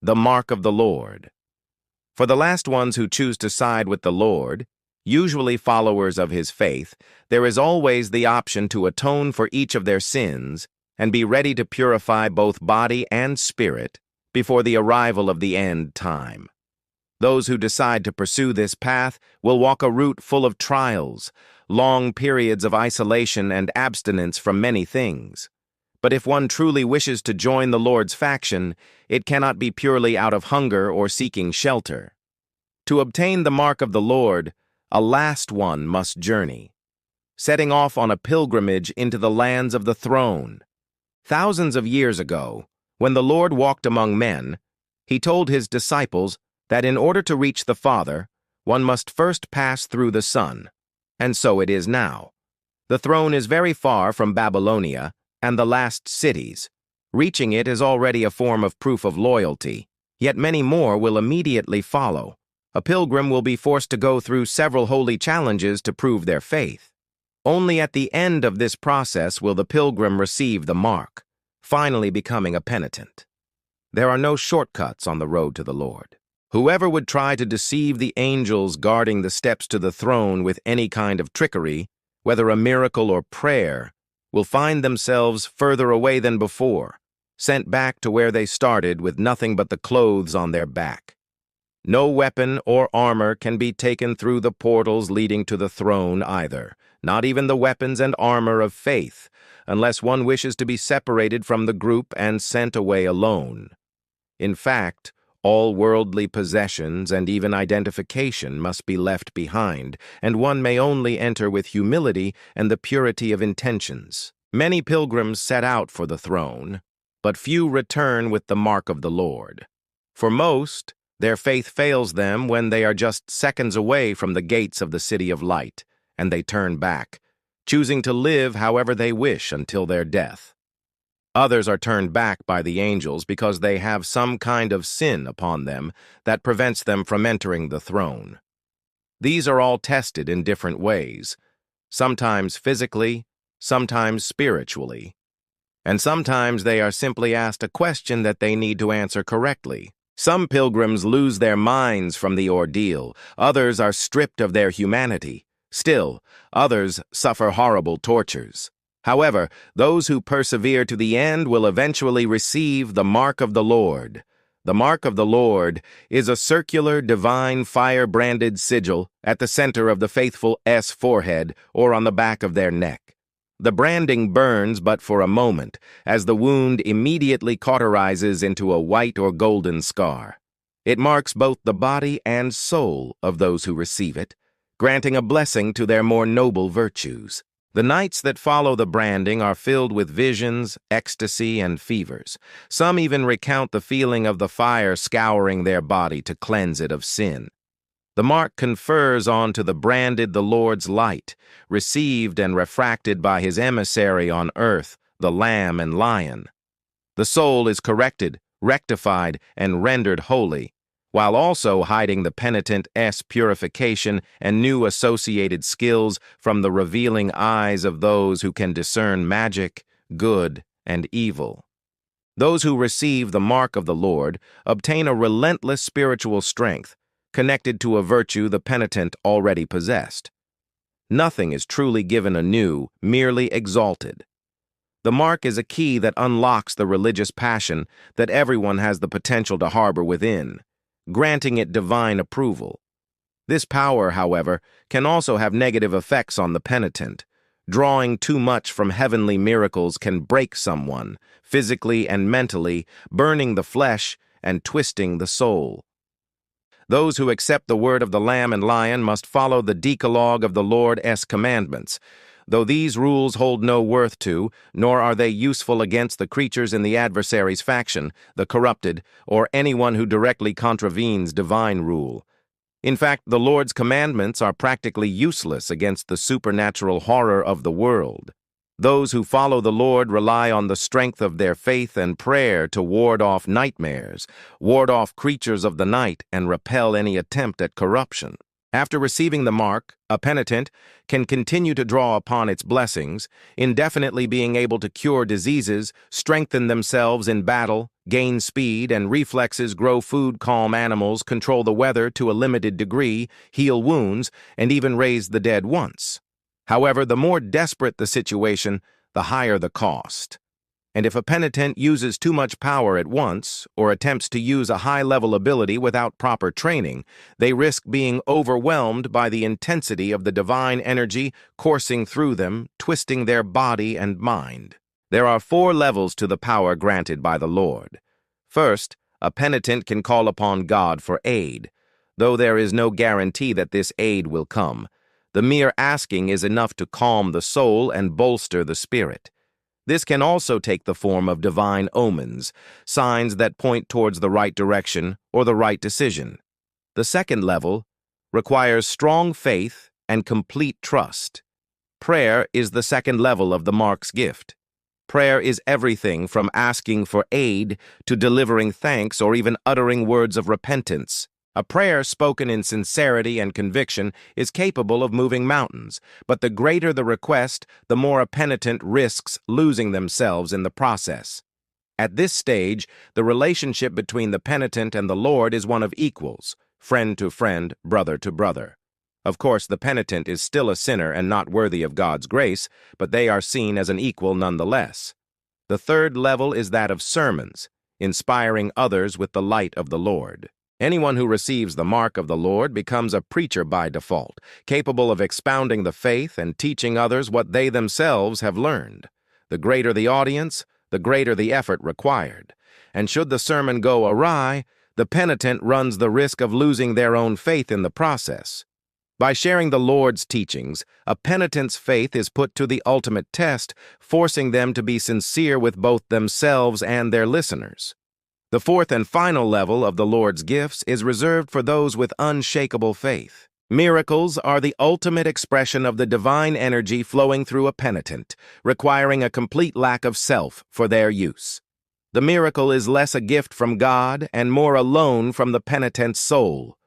the mark of the Lord. For the last ones who choose to side with the Lord, usually followers of his faith, there is always the option to atone for each of their sins and be ready to purify both body and spirit before the arrival of the end time. Those who decide to pursue this path will walk a route full of trials, long periods of isolation and abstinence from many things. But if one truly wishes to join the Lord's faction, it cannot be purely out of hunger or seeking shelter. To obtain the mark of the Lord, a last one must journey, setting off on a pilgrimage into the lands of the throne. Thousands of years ago, when the Lord walked among men, he told his disciples that in order to reach the Father, one must first pass through the Son. And so it is now. The throne is very far from Babylonia and the last cities. Reaching it is already a form of proof of loyalty, yet many more will immediately follow. A pilgrim will be forced to go through several holy challenges to prove their faith. Only at the end of this process will the pilgrim receive the mark, finally becoming a penitent. There are no shortcuts on the road to the Lord. Whoever would try to deceive the angels guarding the steps to the throne with any kind of trickery, whether a miracle or prayer, will find themselves further away than before, sent back to where they started with nothing but the clothes on their back. No weapon or armor can be taken through the portals leading to the throne either, not even the weapons and armor of faith, unless one wishes to be separated from the group and sent away alone. In fact, all worldly possessions and even identification must be left behind, and one may only enter with humility and the purity of intentions. Many pilgrims set out for the throne, but few return with the mark of the Lord. For most, their faith fails them when they are just seconds away from the gates of the city of light, and they turn back, choosing to live however they wish until their death. Others are turned back by the angels because they have some kind of sin upon them that prevents them from entering the throne. These are all tested in different ways, sometimes physically, sometimes spiritually, and sometimes they are simply asked a question that they need to answer correctly. Some pilgrims lose their minds from the ordeal, others are stripped of their humanity. Still, others suffer horrible tortures. However, those who persevere to the end will eventually receive the mark of the Lord. The mark of the Lord is a circular, divine, fire-branded sigil at the center of the faithful S forehead or on the back of their neck. The branding burns but for a moment, as the wound immediately cauterizes into a white or golden scar. It marks both the body and soul of those who receive it, granting a blessing to their more noble virtues. The nights that follow the branding are filled with visions, ecstasy, and fevers. Some even recount the feeling of the fire scouring their body to cleanse it of sin. The mark confers onto the branded the Lord's light, received and refracted by his emissary on earth, the Lamb and Lion. The soul is corrected, rectified, and rendered holy, while also hiding the penitent's purification and new associated skills from the revealing eyes of those who can discern magic, good, and evil. Those who receive the mark of the Lord obtain a relentless spiritual strength, connected to a virtue the penitent already possessed. Nothing is truly given anew, merely exalted. The mark is a key that unlocks the religious passion that everyone has the potential to harbor within, granting it divine approval. This power, however, can also have negative effects on the penitent. Drawing too much from heavenly miracles can break someone, physically and mentally, burning the flesh and twisting the soul. Those who accept the word of the Lamb and Lion must follow the Decalogue of the Lord's commandments, though these rules hold no worth to, nor are they useful against the creatures in the adversary's faction, the corrupted, or anyone who directly contravenes divine rule. In fact, the Lord's commandments are practically useless against the supernatural horror of the world. Those who follow the Lord rely on the strength of their faith and prayer to ward off nightmares, ward off creatures of the night, and repel any attempt at corruption. After receiving the mark, a penitent can continue to draw upon its blessings, indefinitely being able to cure diseases, strengthen themselves in battle, gain speed and reflexes, grow food, calm animals, control the weather to a limited degree, heal wounds, and even raise the dead once. However, the more desperate the situation, the higher the cost. And if a penitent uses too much power at once, or attempts to use a high-level ability without proper training, they risk being overwhelmed by the intensity of the divine energy coursing through them, twisting their body and mind. There are 4 levels to the power granted by the Lord. First, a penitent can call upon God for aid, though there is no guarantee that this aid will come. The mere asking is enough to calm the soul and bolster the spirit. This can also take the form of divine omens, signs that point towards the right direction or the right decision. The second level requires strong faith and complete trust. Prayer is the second level of the mark's gift. Prayer is everything from asking for aid to delivering thanks or even uttering words of repentance. A prayer spoken in sincerity and conviction is capable of moving mountains, but the greater the request, the more a penitent risks losing themselves in the process. At this stage, the relationship between the penitent and the Lord is one of equals, friend to friend, brother to brother. Of course, the penitent is still a sinner and not worthy of God's grace, but they are seen as an equal nonetheless. The third level is that of sermons, inspiring others with the light of the Lord. Anyone who receives the mark of the Lord becomes a preacher by default, capable of expounding the faith and teaching others what they themselves have learned. The greater the audience, the greater the effort required. And should the sermon go awry, the penitent runs the risk of losing their own faith in the process. By sharing the Lord's teachings, a penitent's faith is put to the ultimate test, forcing them to be sincere with both themselves and their listeners. The fourth and final level of the Lord's gifts is reserved for those with unshakable faith. Miracles are the ultimate expression of the divine energy flowing through a penitent, requiring a complete lack of self for their use. The miracle is less a gift from God and more a loan from the penitent's soul.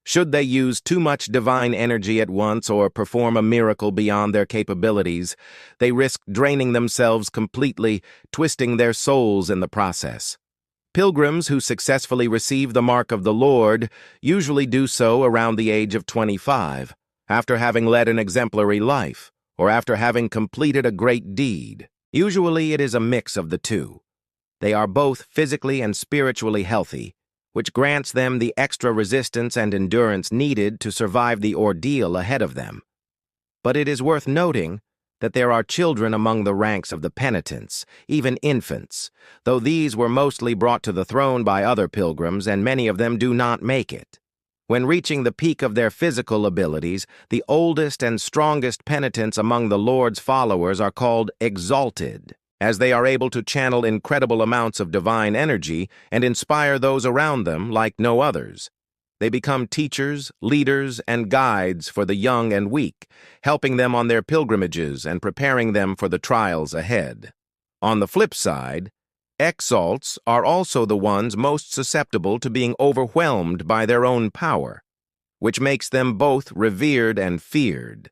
Should they use too much divine energy at once or perform a miracle beyond their capabilities, they risk draining themselves completely, twisting their souls in the process. Pilgrims who successfully receive the mark of the Lord usually do so around the age of 25, after having led an exemplary life, or after having completed a great deed. Usually it is a mix of the two. They are both physically and spiritually healthy, which grants them the extra resistance and endurance needed to survive the ordeal ahead of them. But it is worth noting that there are children among the ranks of the penitents, even infants, though these were mostly brought to the throne by other pilgrims, and many of them do not make it. When reaching the peak of their physical abilities, the oldest and strongest penitents among the Lord's followers are called exalted, as they are able to channel incredible amounts of divine energy and inspire those around them like no others. They become teachers, leaders, and guides for the young and weak, helping them on their pilgrimages and preparing them for the trials ahead. On the flip side, exalts are also the ones most susceptible to being overwhelmed by their own power, which makes them both revered and feared.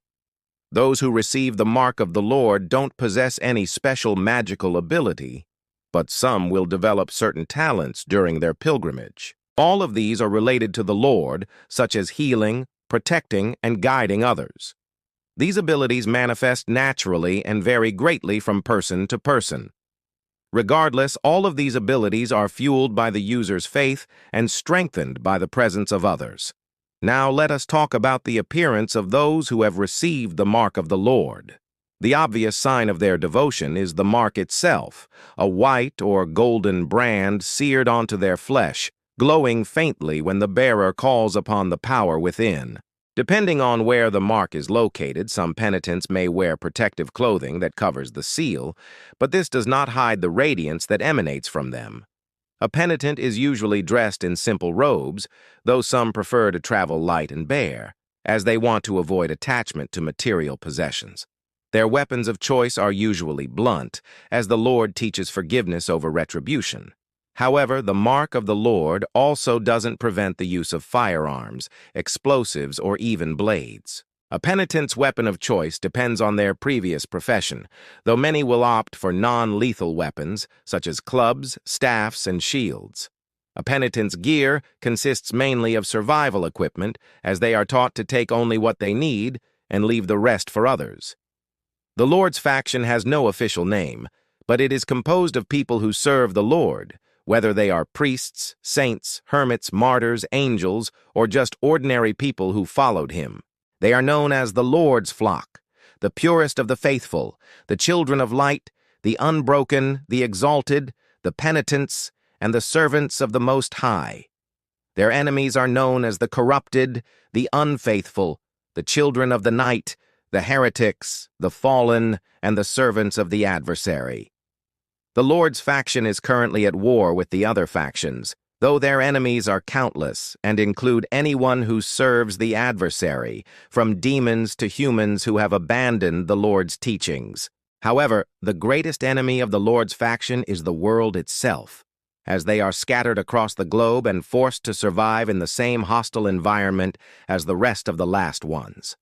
Those who receive the mark of the Lord don't possess any special magical ability, but some will develop certain talents during their pilgrimage. All of these are related to the Lord, such as healing, protecting, and guiding others. These abilities manifest naturally and vary greatly from person to person. Regardless, all of these abilities are fueled by the user's faith and strengthened by the presence of others. Now let us talk about the appearance of those who have received the mark of the Lord. The obvious sign of their devotion is the mark itself, a white or golden brand seared onto their flesh, glowing faintly when the bearer calls upon the power within. Depending on where the mark is located, some penitents may wear protective clothing that covers the seal, but this does not hide the radiance that emanates from them. A penitent is usually dressed in simple robes, though some prefer to travel light and bare, as they want to avoid attachment to material possessions. Their weapons of choice are usually blunt, as the Lord teaches forgiveness over retribution. However, the mark of the Lord also doesn't prevent the use of firearms, explosives, or even blades. A penitent's weapon of choice depends on their previous profession, though many will opt for non-lethal weapons, such as clubs, staffs, and shields. A penitent's gear consists mainly of survival equipment, as they are taught to take only what they need and leave the rest for others. The Lord's faction has no official name, but it is composed of people who serve the Lord, whether they are priests, saints, hermits, martyrs, angels, or just ordinary people who followed him. They are known as the Lord's flock, the purest of the faithful, the children of light, the unbroken, the exalted, the penitents, and the servants of the Most High. Their enemies are known as the corrupted, the unfaithful, the children of the night, the heretics, the fallen, and the servants of the adversary. The Lord's faction is currently at war with the other factions, though their enemies are countless and include anyone who serves the adversary, from demons to humans who have abandoned the Lord's teachings. However, the greatest enemy of the Lord's faction is the world itself, as they are scattered across the globe and forced to survive in the same hostile environment as the rest of the last ones.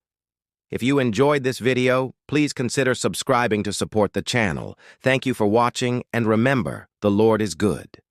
If you enjoyed this video, please consider subscribing to support the channel. Thank you for watching, and remember, the Lord is good.